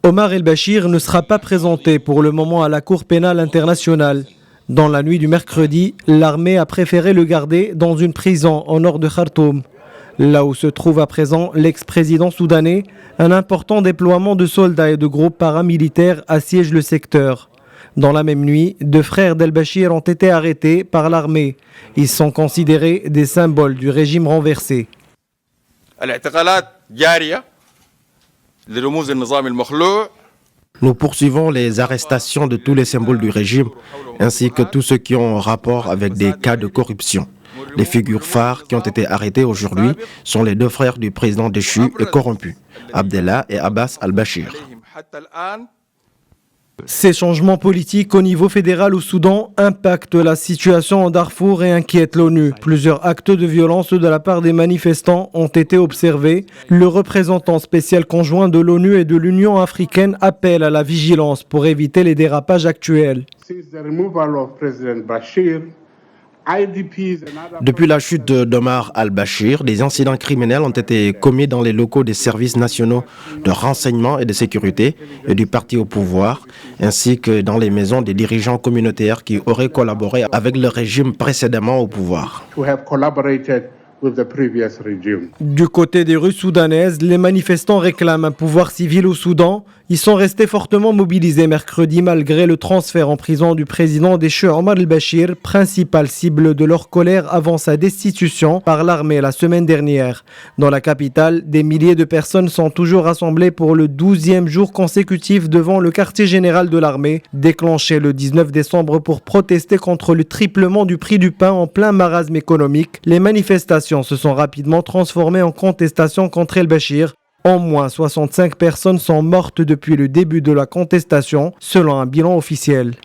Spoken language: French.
Omar el-Bashir ne sera pas présenté pour le moment à la Cour pénale internationale. Dans la nuit du mercredi, l'armée a préféré le garder dans une prison au nord de Khartoum. Là où se trouve à présent l'ex-président soudanais, un important déploiement de soldats et de groupes paramilitaires assiège le secteur. Dans la même nuit, 2 frères d'el-Bashir ont été arrêtés par l'armée. Ils sont considérés des symboles du régime renversé. Nous poursuivons les arrestations de tous les symboles du régime, ainsi que tous ceux qui ont un rapport avec des cas de corruption. Les figures phares qui ont été arrêtées aujourd'hui sont les 2 frères du président déchu et corrompu, Abdallah et Abbas al-Bashir. Ces changements politiques au niveau fédéral au Soudan impactent la situation en Darfour et inquiètent l'ONU. Plusieurs actes de violence de la part des manifestants ont été observés. Le représentant spécial conjoint de l'ONU et de l'Union africaine appelle à la vigilance pour éviter les dérapages actuels. Depuis la chute d'Omar al-Bashir, des incidents criminels ont été commis dans les locaux des services nationaux de renseignement et de sécurité et du parti au pouvoir, ainsi que dans les maisons des dirigeants communautaires qui auraient collaboré avec le régime précédemment au pouvoir. Du côté des rues soudanaises, les manifestants réclament un pouvoir civil au Soudan. Ils sont restés fortement mobilisés mercredi malgré le transfert en prison du président déchu Omar el-Bashir, principale cible de leur colère avant sa destitution par l'armée la semaine dernière. Dans la capitale, des milliers de personnes sont toujours rassemblées pour le 12e jour consécutif devant le quartier général de l'armée, déclenché le 19 décembre pour protester contre le triplement du prix du pain en plein marasme économique. Les manifestations se sont rapidement transformées en contestation contre el-Bashir. Au moins 65 personnes sont mortes depuis le début de la contestation, selon un bilan officiel.